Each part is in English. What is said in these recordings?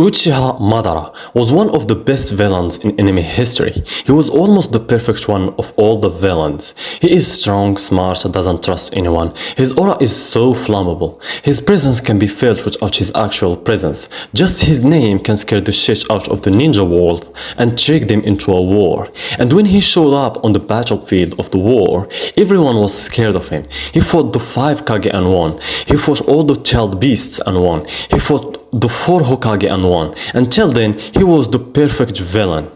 Uchiha Madara was one of the best villains in anime history. He was almost the perfect one of all the villains. He is strong, smart, doesn't trust anyone. His aura is so flammable. His presence can be felt without his actual presence. Just his name can scare the shit out of the ninja world and trick them into a war. And when he showed up on the battlefield of the war, everyone was scared of him. He fought the 5 Kage and won. He fought all the tailed beasts and won. He fought the 4 Hokage and won. Until then, he was the perfect villain.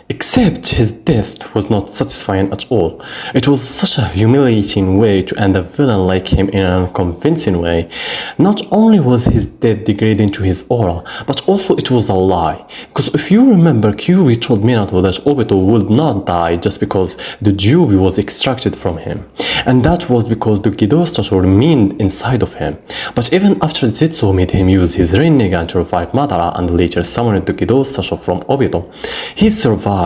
Except his death was not satisfying at all. It was such a humiliating way to end a villain like him in an unconvincing way. Not only was his death degrading to his aura, but also it was a lie. Because if you remember, Kyuubi told Minato that Obito would not die just because the Jubi was extracted from him. And that was because the Gedo statue remained inside of him. But even after Zetsu made him use his Rinnegan to revive Madara and later summoned the Gedo statue from Obito, he survived.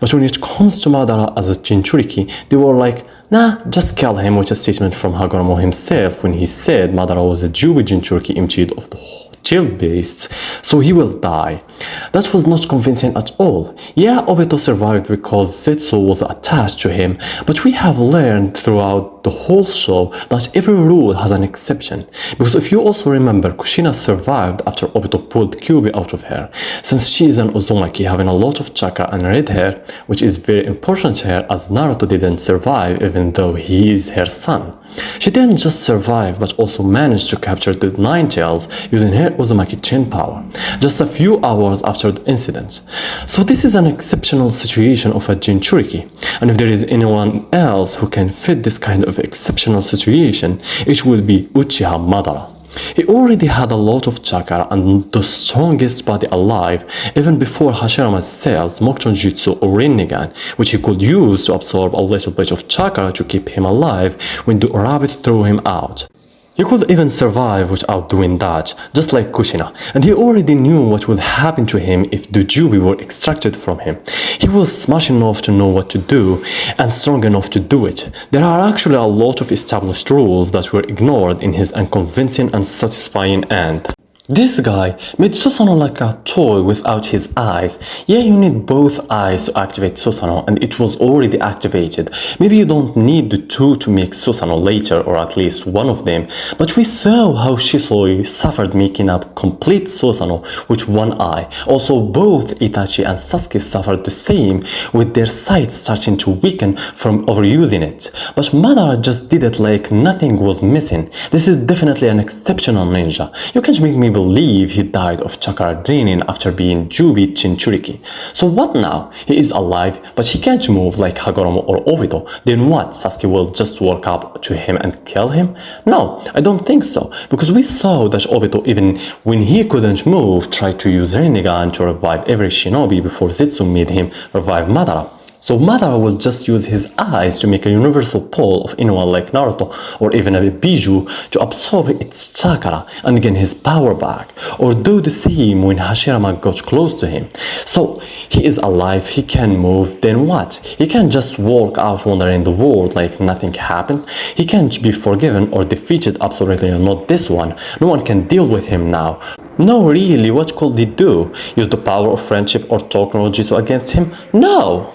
But when it comes to Madara as a Jinchuriki, they were like, nah, just kill him, with a statement from Hagoromo himself when he said Madara was a Jubi Jinchuriki emptied of the chill beasts, so he will die. That was not convincing at all. Yeah, Obito survived because Zetsu was attached to him, but we have learned throughout the whole show that every rule has an exception. Because if you also remember, Kushina survived after Obito pulled Kyuubi out of her, since she is an Uzumaki having a lot of chakra and red hair, which is very important to her as Naruto didn't survive even though he is her son. She didn't just survive but also managed to capture the 9 tails using her Uzumaki chain power, just a few hours after the incident. So this is an exceptional situation of a Jinchuriki, and if there is anyone else who can fit this kind of exceptional situation, it will be Uchiha Madara. He already had a lot of chakra and the strongest body alive even before Hashirama's cells, Mokuton Jutsu or Rinnegan, which he could use to absorb a little bit of chakra to keep him alive when the rabbit threw him out. He could even survive without doing that, just like Kushina, and he already knew what would happen to him if the Jubi were extracted from him. He was smart enough to know what to do, and strong enough to do it. There are actually a lot of established rules that were ignored in his unconvincing and satisfying end. This guy made Susanoo like a toy without his eyes. Yeah, you need both eyes to activate Susanoo, and it was already activated. Maybe you don't need the 2 to make Susanoo later, or at least one of them, but we saw how Shisui suffered making up complete Susanoo with 1 eye. Also, both Itachi and Sasuke suffered the same, with their sight starting to weaken from overusing it. But Madara just did it like nothing was missing. This is definitely an exceptional ninja. You can't make me believe he died of chakra draining after being Jubi Jinchuriki. So what now? He is alive, but he can't move like Hagoromo or Obito. Then what? Sasuke will just walk up to him and kill him? No, I don't think so, because we saw that Obito, even when he couldn't move, tried to use Rinnegan to revive every shinobi before Zetsu made him revive Madara. So Madara will just use his eyes to make a universal pull of anyone like Naruto or even a Biju to absorb its chakra and gain his power back, or do the same when Hashirama got close to him. So he is alive, he can move, then what? He can't just walk out wandering the world like nothing happened. He can't be forgiven or defeated, absolutely not this one. No one can deal with him now. No, really, what could they do? Use the power of friendship or talk no Jitsu against him? No!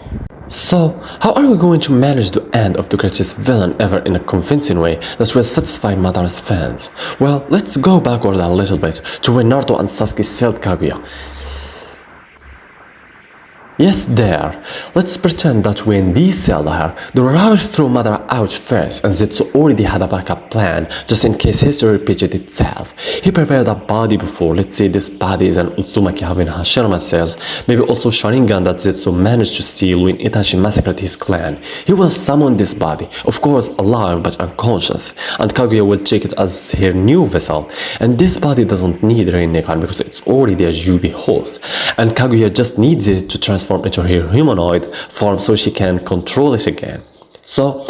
So, how are we going to manage the end of the greatest villain ever in a convincing way that will satisfy Madara's fans? Well, let's go backward a little bit to when Naruto and Sasuke sealed Kaguya. Yes, there. Let's pretend that when they sealed her, the rabbit threw Madara out first, and Zetsu already had a backup plan, just in case history repeated itself. He prepared a body before. Let's say this body is an Uzumaki having Hashirama cells, maybe also Sharingan that Zetsu managed to steal when Itachi massacred his clan. He will summon this body, of course alive but unconscious, and Kaguya will take it as her new vessel. And this body doesn't need Rinnegan because it's already a Jubi host, and Kaguya just needs it to transform into her humanoid form so she can control it again. So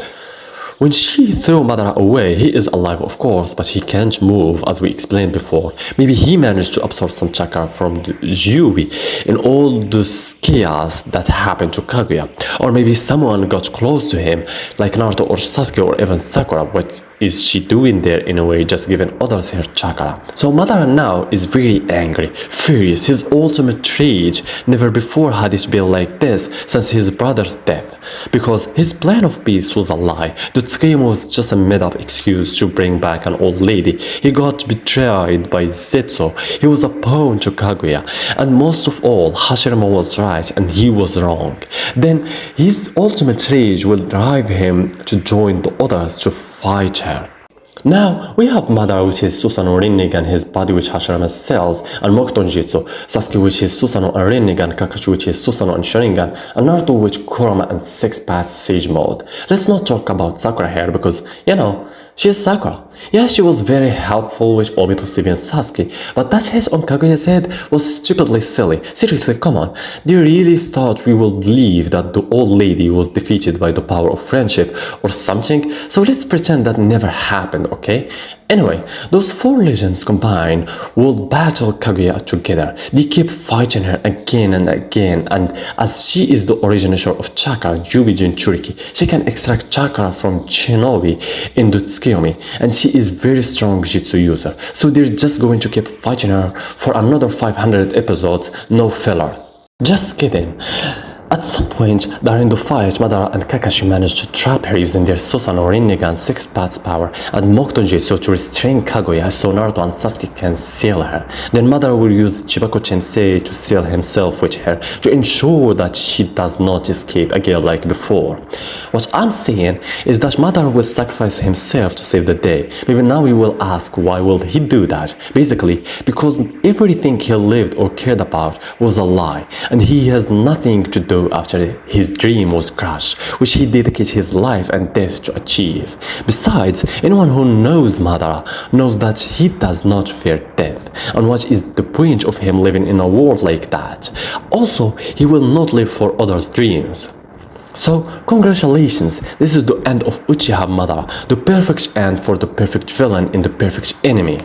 When she threw Madara away, he is alive of course, but he can't move as we explained before. Maybe he managed to absorb some chakra from the Yui in all this chaos that happened to Kaguya. Or maybe someone got close to him, like Naruto or Sasuke or even Sakura. What is she doing there in a way, just giving others her chakra? So Madara now is very angry, furious. His ultimate rage, never before had it been like this since his brother's death. Because his plan of peace was a lie. The Tsukuyomi was just a made-up excuse to bring back an old lady. He got betrayed by Zetsu. He was a pawn to Kaguya. And most of all, Hashirama was right and he was wrong. Then his ultimate rage will drive him to join the others to fight her. Now, we have Madara with his Susanoo Rinnegan, his body which Hashirama's cells, and Mokuton Jutsu, Sasuke with his Susanoo and Rinnegan, Kakashi with his Susanoo and Sharingan, and Naruto with Kurama and 6-path Sage Mode. Let's not talk about Sakura here because, she is Sakura. Yeah, she was very helpful with Obito, Stevie and Sasuke, but that hit on Kaguya's head was stupidly silly. Seriously, come on. They really thought we would believe that the old lady was defeated by the power of friendship or something, so let's pretend that never happened, okay? Anyway, those four legends combined will battle Kaguya together. They keep fighting her again and again, and as she is the originator of chakra, Yubi Jinchuriki, she can extract chakra from shinobi in the Tsukuyomi, and she is very strong jutsu user. So they're just going to keep fighting her for another 500 episodes, no filler. Just kidding. At some point during the fight, Madara and Kakashi managed to trap her using their Susanoo Rinnegan 6-path power and Mokuton Jutsu to restrain Kaguya so Naruto and Sasuke can seal her. Then Madara will use Chibaku Tensei to seal himself with her to ensure that she does not escape again like before. What I'm saying is that Madara will sacrifice himself to save the day. Maybe now we will ask why will he do that? Basically, because everything he lived or cared about was a lie and he has nothing to do after his dream was crushed, which he dedicated his life and death to achieve. Besides, anyone who knows Madara knows that he does not fear death, and what is the point of him living in a world like that? Also, he will not live for others' dreams. So, congratulations, this is the end of Uchiha Madara, the perfect end for the perfect villain in the perfect enemy.